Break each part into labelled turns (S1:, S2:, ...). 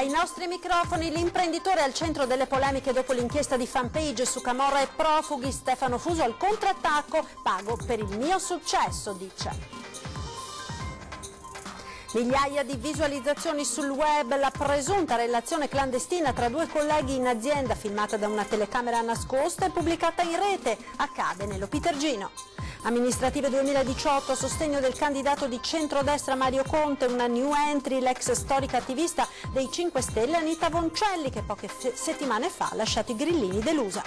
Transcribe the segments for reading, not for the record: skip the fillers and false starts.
S1: Ai nostri microfoni l'imprenditore al centro delle polemiche dopo l'inchiesta di Fanpage su Camorra e profughi. Stefano Fuso al contrattacco, pago per il mio successo, dice. Migliaia di visualizzazioni sul web, la presunta relazione clandestina tra due colleghi in azienda filmata da una telecamera nascosta e pubblicata in rete, accade nello Pitergino. Amministrative 2018 a sostegno del candidato di centrodestra Mario Conte, una new entry, l'ex storica attivista dei 5 Stelle Anita Voncelli, che poche settimane fa ha lasciato i grillini delusa.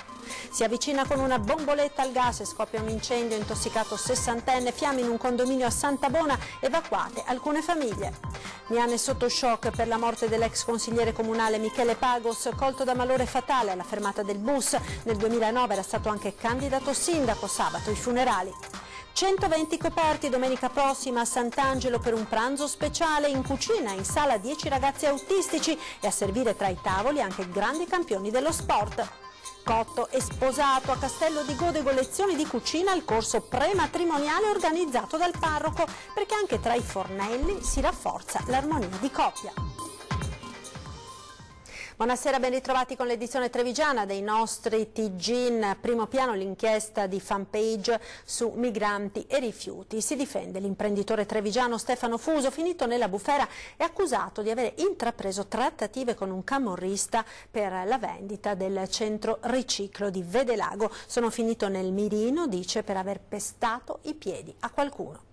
S1: Si avvicina con una bomboletta al gas e scoppia un incendio, intossicato 60enne, fiamme in un condominio a Santabona, evacuate alcune famiglie. Miane sotto shock per la morte dell'ex consigliere comunale Michele Pagos, colto da malore fatale alla fermata del bus. Nel 2009 era stato anche candidato sindaco, sabato i funerali. 120 coperti domenica prossima a Sant'Angelo per un pranzo speciale, in cucina, in sala 10 ragazzi autistici e a servire tra i tavoli anche grandi campioni dello sport. Cotto e sposato a Castello di Godego, lezioni di cucina al corso prematrimoniale organizzato dal parroco, perché anche tra i fornelli si rafforza l'armonia di coppia. Buonasera, ben ritrovati con l'edizione trevigiana dei nostri TG. In primo piano l'inchiesta di Fanpage su migranti e rifiuti. Si difende l'imprenditore trevigiano Stefano Fuso, finito nella bufera e accusato di aver intrapreso trattative con un camorrista per la vendita del centro riciclo di Vedelago. Sono finito nel mirino, dice, per aver pestato i piedi a qualcuno.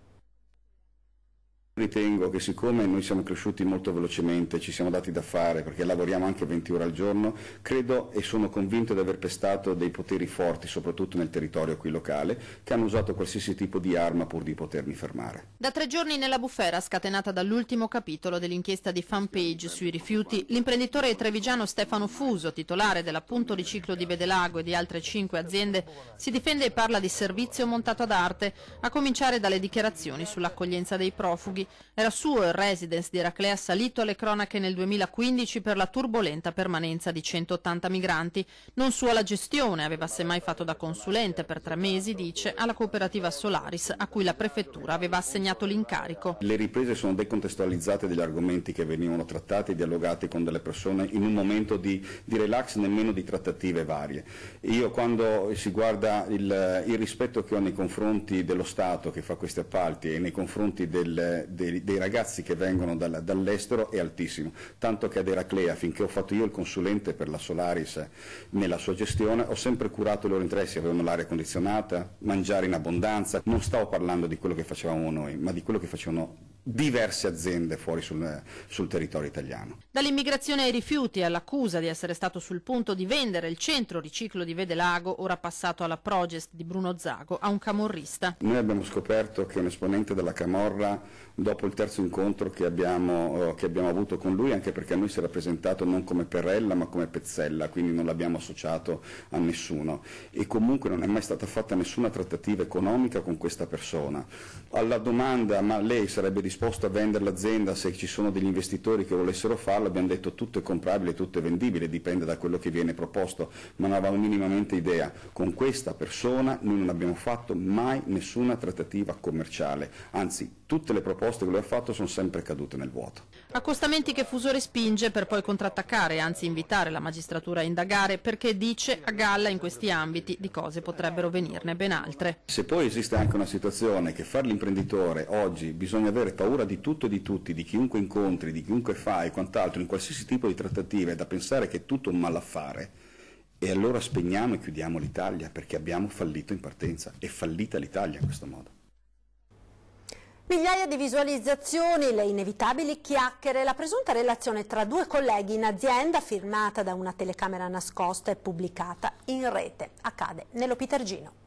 S2: Ritengo che siccome noi siamo cresciuti molto velocemente, ci siamo dati da fare perché lavoriamo anche 20 ore al giorno, credo e sono convinto di aver pestato dei poteri forti, soprattutto nel territorio qui locale, che hanno usato qualsiasi tipo di arma pur di potermi fermare.
S3: Da 3 giorni nella bufera, scatenata dall'ultimo capitolo dell'inchiesta di Fanpage sui rifiuti, l'imprenditore trevigiano Stefano Fuso, titolare dell'appunto riciclo di Vedelago e di altre 5 aziende, si difende e parla di servizio montato ad arte, a cominciare dalle dichiarazioni sull'accoglienza dei profughi. Era suo il residence di Eraclea salito alle cronache nel 2015 per la turbolenta permanenza di 180 migranti. Non sua la gestione, aveva semmai fatto da consulente per 3 mesi, dice, alla cooperativa Solaris, a cui la prefettura aveva assegnato l'incarico.
S2: Le riprese sono decontestualizzate degli argomenti che venivano trattati e dialogati con delle persone in un momento di relax, nemmeno di trattative varie. Io, quando si guarda il rispetto che ho nei confronti dello Stato che fa questi appalti e nei confronti dei ragazzi che vengono dall'estero è altissimo, tanto che ad Eraclea, finché ho fatto io il consulente per la Solaris nella sua gestione, ho sempre curato i loro interessi, avevano l'aria condizionata, mangiare in abbondanza. Non stavo parlando di quello che facevamo noi, ma di quello che facevano diverse aziende fuori sul territorio italiano.
S3: Dall'immigrazione ai rifiuti all'accusa di essere stato sul punto di vendere il centro riciclo di Vedelago, ora passato alla Progest di Bruno Zago, a un camorrista.
S2: Noi abbiamo scoperto che un esponente della Camorra, dopo il terzo incontro che abbiamo avuto con lui, anche perché a noi si era presentato non come Perrella ma come Pezzella, quindi non l'abbiamo associato a nessuno, e comunque non è mai stata fatta nessuna trattativa economica con questa persona. Alla domanda ma lei sarebbe disposto a vendere l'azienda se ci sono degli investitori che volessero farlo, abbiamo detto tutto è comprabile, tutto è vendibile, dipende da quello che viene proposto, ma non avevamo minimamente idea. Con questa persona noi non abbiamo fatto mai nessuna trattativa commerciale, anzi tutte le proposte che lui ha fatto sono sempre cadute nel vuoto.
S3: Accostamenti che Fuso respinge per poi contrattaccare, anzi invitare la magistratura a indagare, perché dice a galla in questi ambiti di cose potrebbero venirne ben altre.
S2: Se poi esiste anche una situazione che fare l'imprenditore oggi bisogna avere paura di tutto e di tutti, di chiunque incontri, di chiunque fa e quant'altro, in qualsiasi tipo di trattativa, è da pensare che è tutto un malaffare, e allora spegniamo e chiudiamo l'Italia perché abbiamo fallito in partenza. È fallita l'Italia in questo modo.
S1: Migliaia di visualizzazioni, le inevitabili chiacchiere, la presunta relazione tra due colleghi in azienda firmata da una telecamera nascosta e pubblicata in rete. Accade nello Pitergino.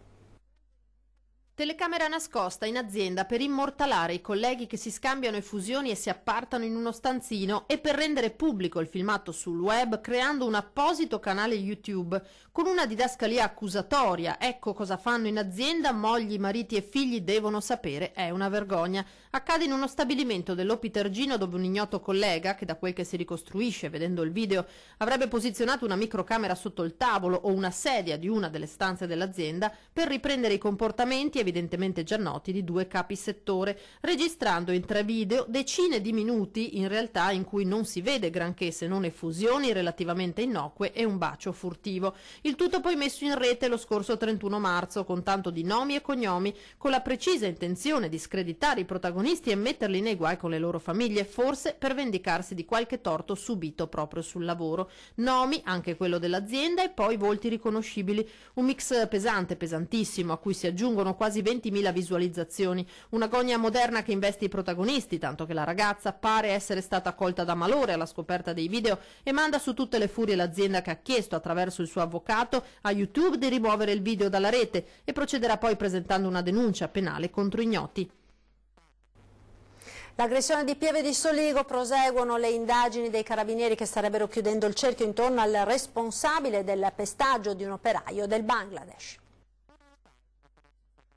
S3: Telecamera nascosta in azienda per immortalare i colleghi che si scambiano effusioni e si appartano in uno stanzino, e per rendere pubblico il filmato sul web creando un apposito canale YouTube con una didascalia accusatoria. Ecco cosa fanno in azienda, mogli, mariti e figli devono sapere, è una vergogna. Accade in uno stabilimento dello Pitergino dove un ignoto collega, che da quel che si ricostruisce vedendo il video avrebbe posizionato una microcamera sotto il tavolo o una sedia di una delle stanze dell'azienda per riprendere i comportamenti evidentemente già noti di due capi settore, registrando in 3 video decine di minuti in realtà in cui non si vede granché se non effusioni relativamente innocue e un bacio furtivo. Il tutto poi messo in rete lo scorso 31 marzo con tanto di nomi e cognomi, con la precisa intenzione di screditare i protagonisti e metterli nei guai con le loro famiglie, forse per vendicarsi di qualche torto subito proprio sul lavoro. Nomi, anche quello dell'azienda, e poi volti riconoscibili. Un mix pesante, pesantissimo, a cui si aggiungono quasi 20.000 visualizzazioni. Una gogna moderna che investe i protagonisti, tanto che la ragazza pare essere stata colta da malore alla scoperta dei video e manda su tutte le furie l'azienda, che ha chiesto attraverso il suo avvocato a YouTube di rimuovere il video dalla rete e procederà poi presentando una denuncia penale contro ignoti.
S1: L'aggressione di Pieve di Soligo, proseguono le indagini dei carabinieri che starebbero chiudendo il cerchio intorno al responsabile del pestaggio di un operaio del Bangladesh.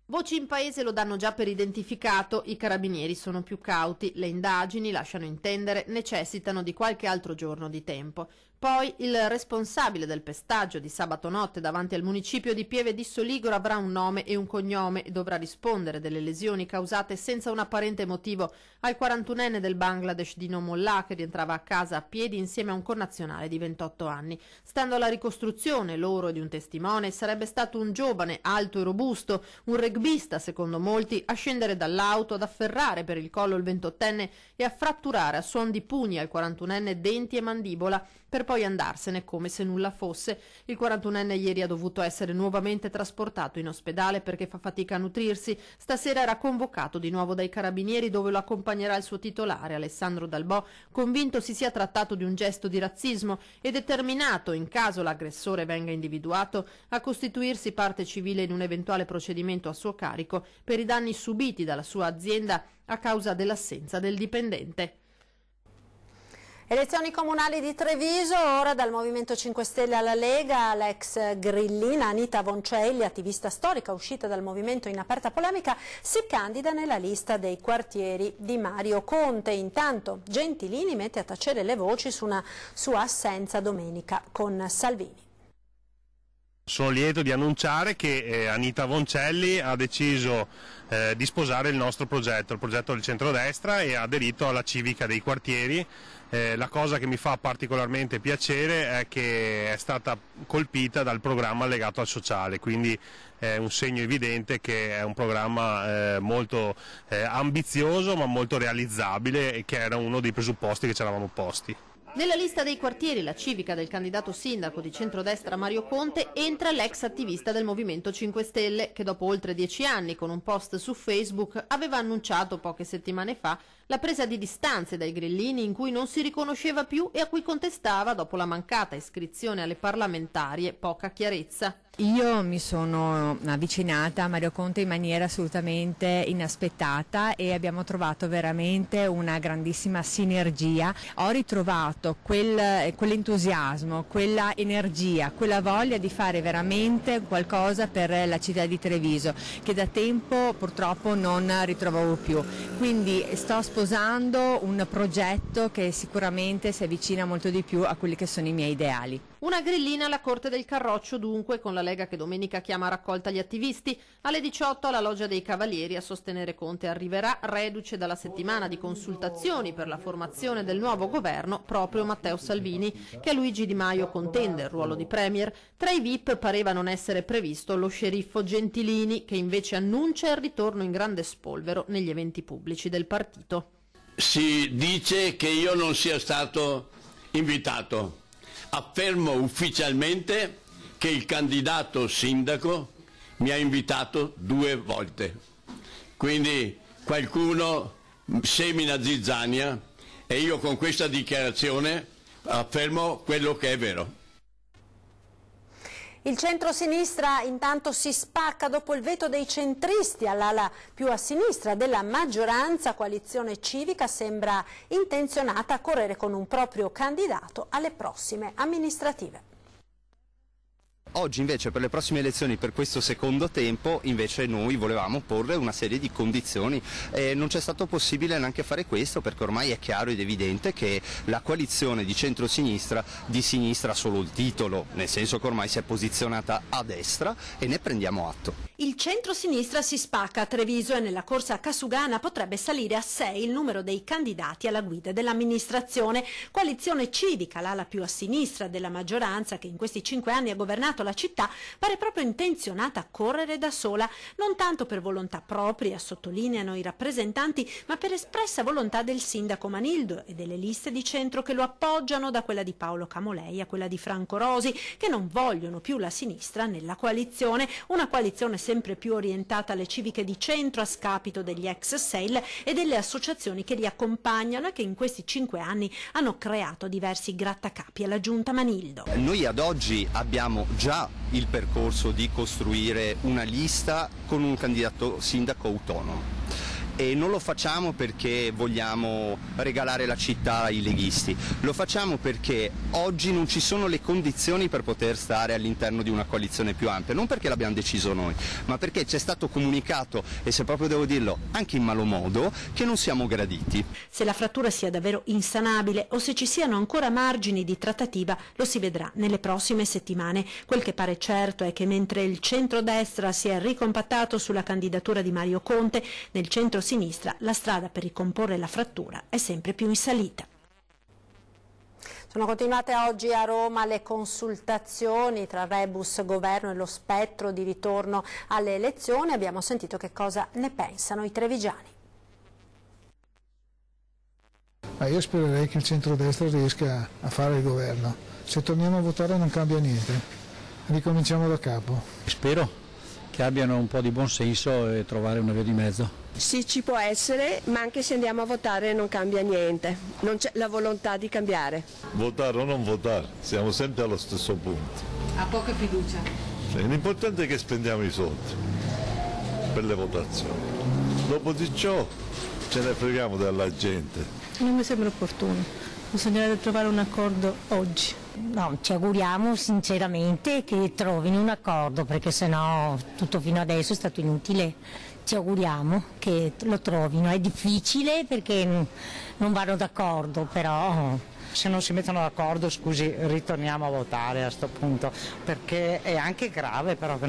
S3: Voci in paese lo danno già per identificato, i carabinieri sono più cauti, le indagini, lasciano intendere, necessitano di qualche altro giorno di tempo. Poi il responsabile del pestaggio di sabato notte davanti al municipio di Pieve di Soligoro avrà un nome e un cognome e dovrà rispondere delle lesioni causate senza un apparente motivo al 41enne del Bangladesh Dino Mollah, che rientrava a casa a piedi insieme a un connazionale di 28 anni. Stando alla ricostruzione loro e di un testimone, sarebbe stato un giovane alto e robusto, un rugbista secondo molti, a scendere dall'auto, ad afferrare per il collo il 28enne e a fratturare a suon di pugni al 41enne denti e mandibola, per poi andarsene come se nulla fosse. Il 41enne ieri ha dovuto essere nuovamente trasportato in ospedale perché fa fatica a nutrirsi. Stasera era convocato di nuovo dai carabinieri, dove lo accompagnerà il suo titolare Alessandro Dalbò, convinto si sia trattato di un gesto di razzismo e determinato, in caso l'aggressore venga individuato, a costituirsi parte civile in un eventuale procedimento a suo carico per i danni subiti dalla sua azienda a causa dell'assenza del dipendente.
S1: Elezioni comunali di Treviso, ora dal Movimento 5 Stelle alla Lega, l'ex grillina Anita Voncelli, attivista storica uscita dal movimento in aperta polemica, si candida nella lista dei quartieri di Mario Conte. Intanto Gentilini mette a tacere le voci su una sua assenza domenica con Salvini.
S4: Sono lieto di annunciare che Anita Voncelli ha deciso di sposare il nostro progetto, il progetto del centrodestra, e ha aderito alla civica dei quartieri. La cosa che mi fa particolarmente piacere è che è stata colpita dal programma legato al sociale, quindi è un segno evidente che è un programma molto ambizioso ma molto realizzabile, e che era uno dei presupposti che ci eravamo posti.
S3: Nella lista dei quartieri, la civica del candidato sindaco di centrodestra Mario Conte, entra l'ex attivista del Movimento 5 Stelle che dopo oltre 10 anni, con un post su Facebook, aveva annunciato poche settimane fa la presa di distanze dai grillini, in cui non si riconosceva più e a cui contestava, dopo la mancata iscrizione alle parlamentarie, poca chiarezza.
S5: Io mi sono avvicinata a Mario Conte in maniera assolutamente inaspettata e abbiamo trovato veramente una grandissima sinergia. Ho ritrovato quell'entusiasmo, quella energia, quella voglia di fare veramente qualcosa per la città di Treviso, che da tempo purtroppo non ritrovavo più. Quindi sto sposando un progetto che sicuramente si avvicina molto di più a quelli che sono i miei ideali.
S3: Una grillina alla Corte del Carroccio dunque, con la Lega che domenica chiama a raccolta gli attivisti. Alle 18 alla Loggia dei Cavalieri a sostenere Conte arriverà, reduce dalla settimana di consultazioni per la formazione del nuovo governo, proprio Matteo Salvini, che a Luigi Di Maio contende il ruolo di premier. Tra i VIP pareva non essere previsto lo sceriffo Gentilini, che invece annuncia il ritorno in grande spolvero negli eventi pubblici del partito.
S6: Si dice che io non sia stato invitato. Affermo ufficialmente che il candidato sindaco mi ha invitato 2 volte. Quindi qualcuno semina zizzania e io con questa dichiarazione affermo quello che è vero.
S1: Il centro-sinistra intanto si spacca dopo il veto dei centristi all'ala più a sinistra della maggioranza. Coalizione Civica sembra intenzionata a correre con un proprio candidato alle prossime amministrative.
S7: Oggi invece per le prossime elezioni, per questo secondo tempo, invece noi volevamo porre una serie di condizioni e non c'è stato possibile neanche fare questo, perché ormai è chiaro ed evidente che la coalizione di centro-sinistra, di sinistra solo il titolo, nel senso che ormai si è posizionata a destra, e ne prendiamo atto.
S1: Il centro-sinistra si spacca a Treviso e nella corsa casugana potrebbe salire a 6 il numero dei candidati alla guida dell'amministrazione. Coalizione Civica, l'ala più a sinistra della maggioranza che in questi 5 anni ha governato la città, pare proprio intenzionata a correre da sola, non tanto per volontà propria, sottolineano i rappresentanti, ma per espressa volontà del sindaco Manildo e delle liste di centro che lo appoggiano, da quella di Paolo Camolei a quella di Franco Rosi, che non vogliono più la sinistra nella coalizione, una coalizione sempre più orientata alle civiche di centro a scapito degli ex SEIL e delle associazioni che li accompagnano e che in questi 5 anni hanno creato diversi grattacapi alla giunta Manildo.
S7: Noi ad oggi abbiamo già il percorso di costruire una lista con un candidato sindaco autonomo. E non lo facciamo perché vogliamo regalare la città ai leghisti, lo facciamo perché oggi non ci sono le condizioni per poter stare all'interno di una coalizione più ampia, non perché l'abbiamo deciso noi, ma perché ci è stato comunicato, e se proprio devo dirlo anche in malo modo, che non siamo graditi.
S1: Se la frattura sia davvero insanabile o se ci siano ancora margini di trattativa lo si vedrà nelle prossime settimane. Quel che pare certo è che mentre il centrodestra si è ricompattato sulla candidatura di Mario Conte, nel centro-sinistra la strada per ricomporre la frattura è sempre più in salita. Sono continuate oggi a Roma le consultazioni tra rebus governo e lo spettro di ritorno alle elezioni. Abbiamo sentito che cosa ne pensano i trevigiani.
S8: Io spererei che il centrodestra riesca a fare il governo. Se torniamo a votare non cambia niente, ricominciamo da capo.
S9: Spero che abbiano un po' di buon senso e trovare una via di mezzo.
S10: Sì, ci può essere, ma anche se andiamo a votare non cambia niente, non c'è la volontà di cambiare.
S11: Votare o non votare, siamo sempre allo stesso punto.
S3: Ha poca fiducia.
S11: L'importante è che spendiamo i soldi per le votazioni. Dopo di ciò ce ne freghiamo della gente.
S12: Non mi sembra opportuno, bisognerebbe trovare un accordo oggi.
S13: No, ci auguriamo sinceramente che trovino un accordo, perché sennò tutto fino adesso è stato inutile. Ci auguriamo che lo trovino, è difficile perché non vanno d'accordo, però...
S14: Se non si mettono d'accordo, scusi, ritorniamo a votare a sto punto, perché è anche grave però che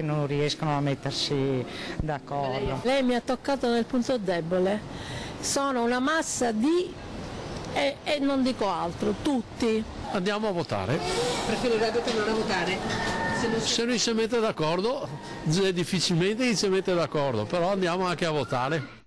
S14: non riescono a mettersi d'accordo.
S12: Lei mi ha toccato nel punto debole, sono una massa di... e non dico altro, tutti.
S15: Andiamo a votare.
S3: Preferirebbe tornare a votare?
S15: Se non si mette d'accordo, difficilmente si mette d'accordo, però andiamo anche a votare.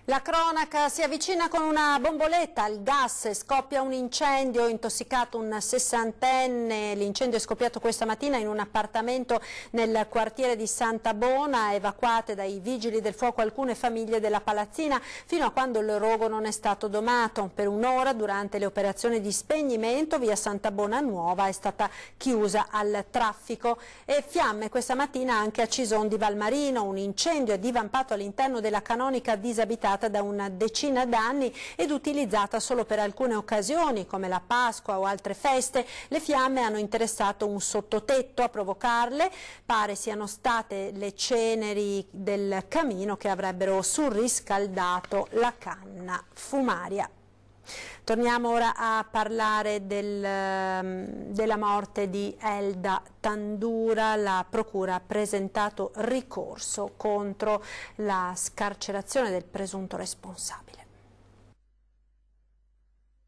S1: La cronaca si avvicina con una bomboletta al gas, scoppia un incendio, intossicato un 60enne, l'incendio è scoppiato questa mattina in un appartamento nel quartiere di Santa Bona, evacuate dai vigili del fuoco alcune famiglie della palazzina fino a quando il rogo non è stato domato. Per un'ora durante le operazioni di spegnimento via Santa Bona Nuova è stata chiusa al traffico e fiamme questa mattina anche a Cison di Valmarino, un incendio è divampato all'interno della canonica disabitata da una decina d'anni ed utilizzata solo per alcune occasioni come la Pasqua o altre feste. Le fiamme hanno interessato un sottotetto, a provocarle pare siano state le ceneri del camino che avrebbero surriscaldato la canna fumaria. Torniamo ora a parlare della morte di Elda Tandura. La Procura ha presentato ricorso contro la scarcerazione del presunto responsabile.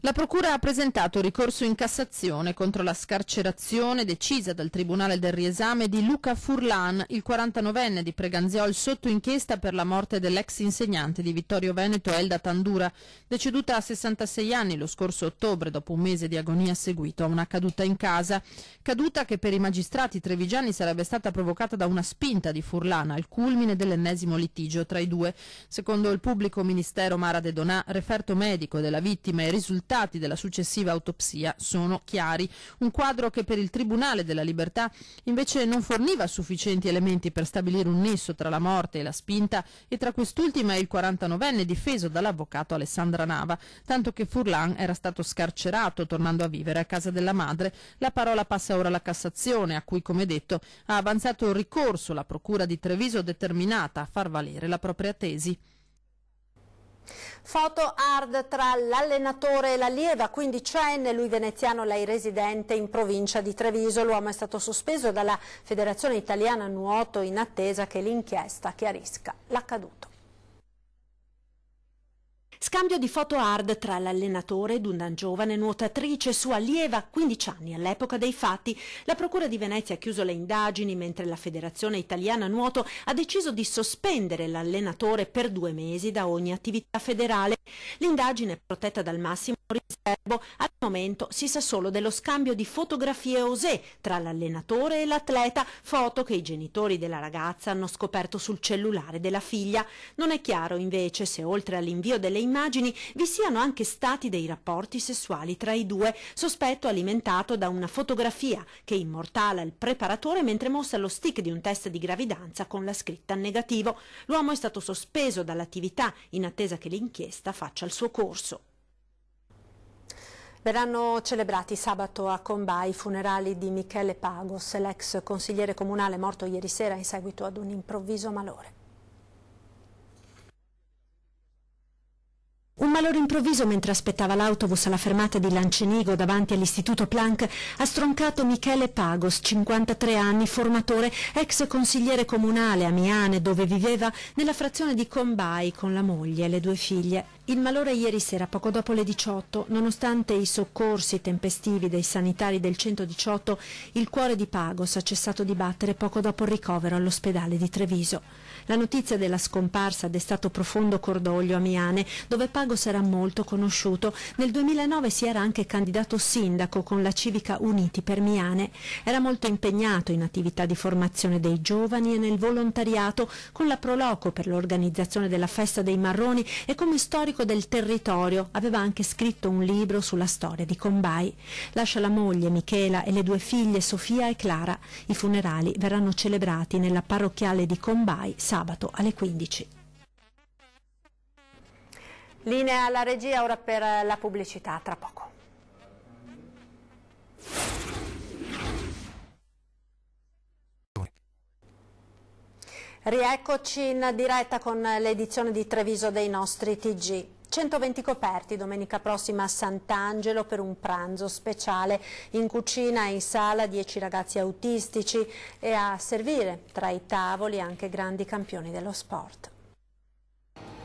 S3: La Procura ha presentato ricorso in Cassazione contro la scarcerazione decisa dal Tribunale del Riesame di Luca Furlan, il 49enne di Preganziol, sotto inchiesta per la morte dell'ex insegnante di Vittorio Veneto Elda Tandura, deceduta a 66 anni lo scorso ottobre dopo un mese di agonia seguito a una caduta in casa. Caduta che per i magistrati trevigiani sarebbe stata provocata da una spinta di Furlan al culmine dell'ennesimo litigio tra i due. Secondo il pubblico ministero Mara De Donà, referto medico della vittima e risultati della successiva autopsia sono chiari. Un quadro che per il Tribunale della Libertà invece non forniva sufficienti elementi per stabilire un nesso tra la morte e la spinta e tra quest'ultima e il 49enne difeso dall'avvocato Alessandra Nava, tanto che Furlan era stato scarcerato tornando a vivere a casa della madre. La parola passa ora alla Cassazione, a cui, come detto, ha avanzato il ricorso la Procura di Treviso determinata a far valere la propria tesi.
S1: Foto hard tra l'allenatore e l'allieva quindicenne, lui veneziano, lei residente in provincia di Treviso. L'uomo è stato sospeso dalla Federazione Italiana Nuoto in attesa che l'inchiesta chiarisca l'accaduto. Scambio di foto hard tra l'allenatore ed una giovane nuotatrice, sua allieva, 15 anni all'epoca dei fatti. La Procura di Venezia ha chiuso le indagini mentre la Federazione Italiana Nuoto ha deciso di sospendere l'allenatore per 2 mesi da ogni attività federale. L'indagine è protetta dal massimo riservo. Al momento si sa solo dello scambio di fotografie osè tra l'allenatore e l'atleta, foto che i genitori della ragazza hanno scoperto sul cellulare della figlia. Non è chiaro invece se oltre all'invio delle immagini vi siano anche stati dei rapporti sessuali tra i due, sospetto alimentato da una fotografia che immortala il preparatore mentre mostra lo stick di un test di gravidanza con la scritta negativo. L'uomo è stato sospeso dall'attività in attesa che l'inchiesta faccia il suo corso. Verranno celebrati sabato a Combà i funerali di Michele Pagos, l'ex consigliere comunale morto ieri sera in seguito ad un improvviso malore. Un malore improvviso mentre aspettava l'autobus alla fermata di Lancenigo davanti all'istituto Planck ha stroncato Michele Pagos, 53 anni, formatore, ex consigliere comunale a Miane, dove viveva nella frazione di Combai con la moglie e le 2 figlie. Il malore ieri sera, poco dopo le 18, nonostante i soccorsi tempestivi dei sanitari del 118, il cuore di Pagos ha cessato di battere poco dopo il ricovero all'ospedale di Treviso. La notizia della scomparsa ha destato profondo cordoglio a Miane, dove Pagos era molto conosciuto. Nel 2009 si era anche candidato sindaco con la civica Uniti per Miane. Era molto impegnato in attività di formazione dei giovani e nel volontariato con la Proloco per l'organizzazione della Festa dei Marroni e come storico del territorio. Aveva anche scritto un libro sulla storia di Combai. Lascia la moglie Michela e le 2 figlie Sofia e Clara. I funerali verranno celebrati nella parrocchiale di Combai sabato alle 15. Linea alla regia ora per la pubblicità, tra poco. Rieccoci in diretta con l'edizione di Treviso dei nostri TG. 120 coperti domenica prossima a Sant'Angelo per un pranzo speciale. In cucina e in sala 10 ragazzi autistici e a servire tra i tavoli anche grandi campioni dello sport.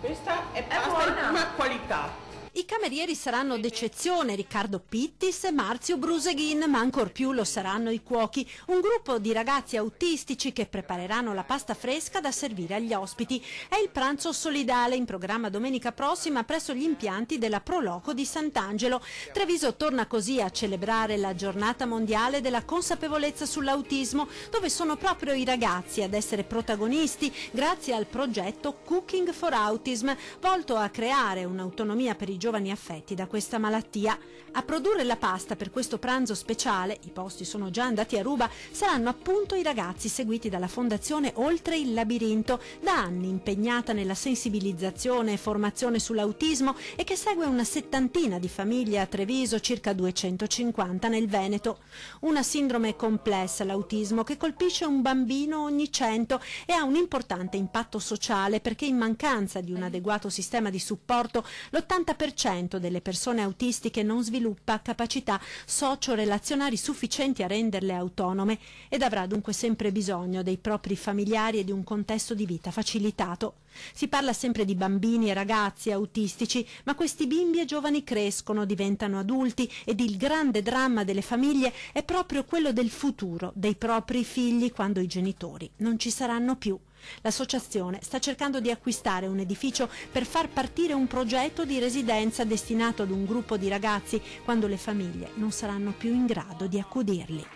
S16: Questa è pasta di prima qualità.
S1: I camerieri saranno d'eccezione Riccardo Pittis e Marzio Bruseghin, ma ancor più lo saranno i cuochi, un gruppo di ragazzi autistici che prepareranno la pasta fresca da servire agli ospiti. È il pranzo solidale in programma domenica prossima presso gli impianti della Proloco di Sant'Angelo. Treviso torna così a celebrare la giornata mondiale della consapevolezza sull'autismo, dove sono proprio i ragazzi ad essere protagonisti grazie al progetto Cooking for Autism, volto a creare un'autonomia per i giovani affetti da questa malattia. A produrre la pasta per questo pranzo speciale, i posti sono già andati a ruba, saranno appunto i ragazzi seguiti dalla Fondazione Oltre il Labirinto, da anni impegnata nella sensibilizzazione e formazione sull'autismo e che segue una 70 di famiglie a Treviso, circa 250 nel Veneto. Una sindrome complessa, l'autismo, che colpisce un bambino ogni 100 e ha un importante impatto sociale perché in mancanza di un adeguato sistema di supporto l'80% delle persone autistiche non sviluppa capacità socio-relazionali sufficienti a renderle autonome ed avrà dunque sempre bisogno dei propri familiari e di un contesto di vita facilitato. Si parla sempre di bambini e ragazzi autistici, ma questi bimbi e giovani crescono, diventano adulti ed il grande dramma delle famiglie è proprio quello del futuro dei propri figli quando i genitori non ci saranno più. L'associazione sta cercando di acquistare un edificio per far partire un progetto di residenza destinato ad un gruppo di ragazzi quando le famiglie non saranno più in grado di accudirli.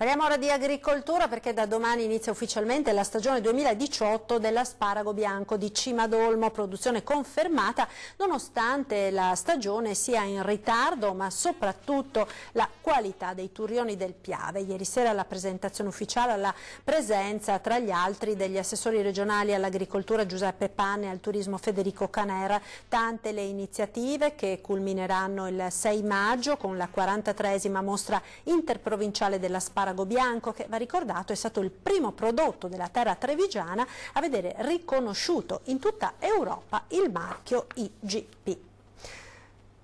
S1: Parliamo ora di agricoltura perché da domani inizia ufficialmente la stagione 2018 dell'asparago bianco di Cimadolmo, produzione confermata nonostante la stagione sia in ritardo, ma soprattutto la qualità dei turrioni del Piave. Ieri sera la presentazione ufficiale alla presenza tra gli altri degli assessori regionali all'agricoltura Giuseppe Panne e al turismo Federico Canera. Tante le iniziative che culmineranno il 6 maggio con la 43esima mostra interprovinciale dell'asparago l'asparago bianco che, va ricordato, è stato il primo prodotto della terra trevigiana a vedere riconosciuto in tutta Europa il marchio IGP.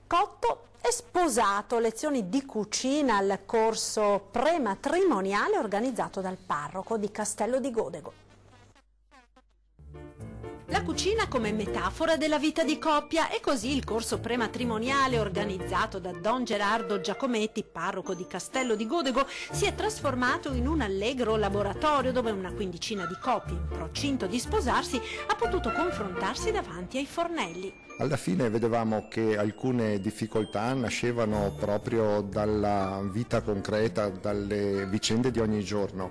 S1: Cotto e sposato, lezioni di cucina al corso prematrimoniale organizzato dal parroco di Castello di Godego. La cucina come metafora della vita di coppia, e così il corso prematrimoniale organizzato da Don Gerardo Giacometti, parroco di Castello di Godego, si è trasformato in un allegro laboratorio dove una quindicina di coppie in procinto di sposarsi ha potuto confrontarsi davanti ai fornelli.
S17: Alla fine vedevamo che alcune difficoltà nascevano proprio dalla vita concreta, dalle vicende di ogni giorno,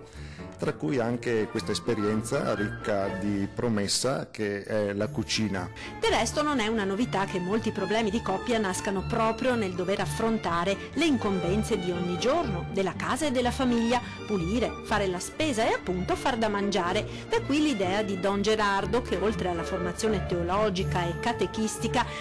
S17: tra cui anche questa esperienza ricca di promessa che è la cucina.
S1: Del resto non è una novità che molti problemi di coppia nascano proprio nel dover affrontare le incombenze di ogni giorno, della casa e della famiglia, pulire, fare la spesa e appunto far da mangiare. Da qui l'idea di Don Gerardo che, oltre alla formazione teologica e catechistica,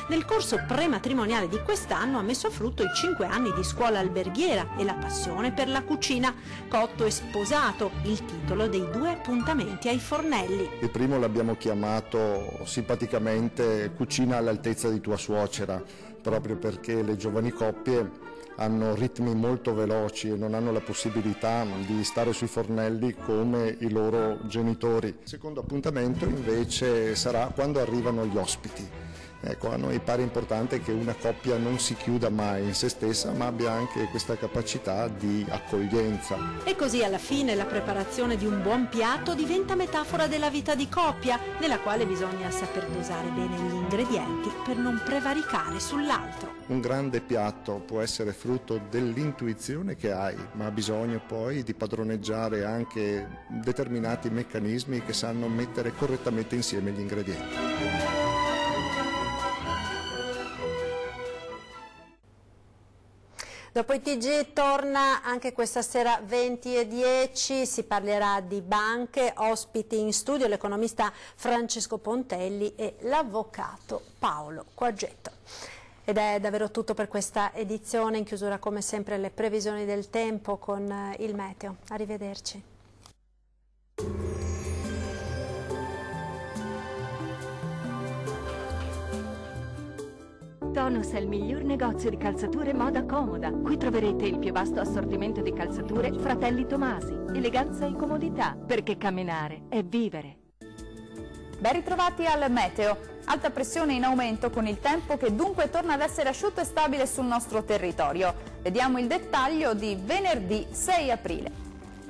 S1: nel corso prematrimoniale di quest'anno ha messo a frutto i 5 anni di scuola alberghiera e la passione per la cucina. Cotto e sposato, il titolo dei 2 appuntamenti ai fornelli.
S17: Il primo l'abbiamo chiamato simpaticamente Cucina all'altezza di tua suocera, proprio perché le giovani coppie hanno ritmi molto veloci e non hanno la possibilità di stare sui fornelli come i loro genitori. Il secondo appuntamento invece sarà quando arrivano gli ospiti. Ecco, a noi pare importante che una coppia non si chiuda mai in se stessa, ma abbia anche questa capacità di accoglienza.
S1: E così alla fine la preparazione di un buon piatto diventa metafora della vita di coppia, nella quale bisogna saper dosare bene gli ingredienti per non prevaricare sull'altro.
S17: Un grande piatto può essere frutto dell'intuizione che hai, ma ha bisogno poi di padroneggiare anche determinati meccanismi che sanno mettere correttamente insieme gli ingredienti.
S1: Dopo i TG torna anche questa sera 20:10, si parlerà di banche, ospiti in studio l'economista Francesco Pontelli e l'avvocato Paolo Quaggetto. Ed è davvero tutto per questa edizione, in chiusura come sempre le previsioni del tempo con il meteo. Arrivederci.
S18: Tonus è il miglior negozio di calzature moda comoda. Qui troverete il più vasto assortimento di calzature Fratelli Tomasi. Eleganza e comodità, perché camminare è vivere.
S19: Ben ritrovati al meteo. Alta pressione in aumento con il tempo che dunque torna ad essere asciutto e stabile sul nostro territorio. Vediamo il dettaglio di venerdì 6 aprile.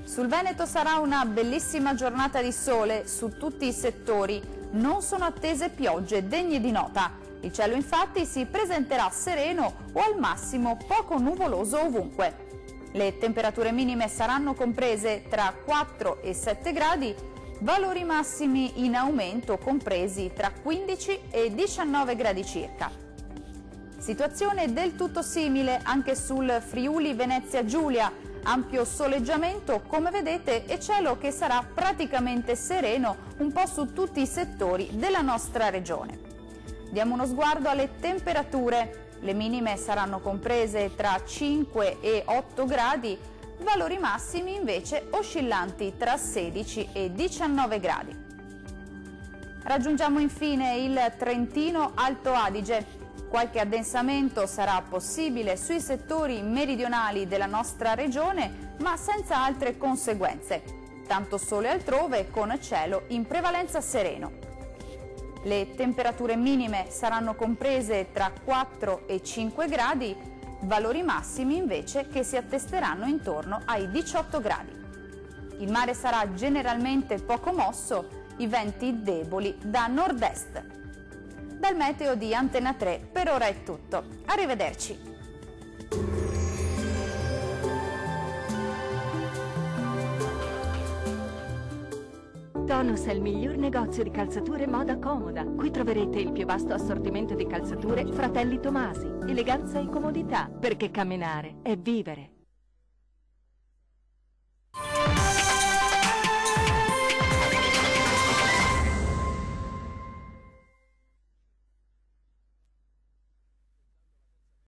S19: Sul Veneto sarà una bellissima giornata di sole su tutti i settori. Non sono attese piogge degne di nota. Il cielo infatti si presenterà sereno o al massimo poco nuvoloso ovunque. Le temperature minime saranno comprese tra 4 e 7 gradi, valori massimi in aumento compresi tra 15 e 19 gradi circa. Situazione del tutto simile anche sul Friuli Venezia Giulia, ampio soleggiamento come vedete e cielo che sarà praticamente sereno un po' su tutti i settori della nostra regione. Diamo uno sguardo alle temperature, le minime saranno comprese tra 5 e 8 gradi, valori massimi invece oscillanti tra 16 e 19 gradi. Raggiungiamo infine il Trentino Alto Adige. Qualche addensamento sarà possibile sui settori meridionali della nostra regione, ma senza altre conseguenze. Tanto sole altrove con cielo in prevalenza sereno. Le temperature minime saranno comprese tra 4 e 5 gradi, valori massimi invece che si attesteranno intorno ai 18 gradi. Il mare sarà generalmente poco mosso, i venti deboli da nord-est. Dal meteo di Antena 3 per ora è tutto. Arrivederci.
S18: Tonus è il miglior negozio di calzature moda comoda. Qui troverete il più vasto assortimento di calzature Fratelli Tomasi. Eleganza e comodità, perché camminare è vivere.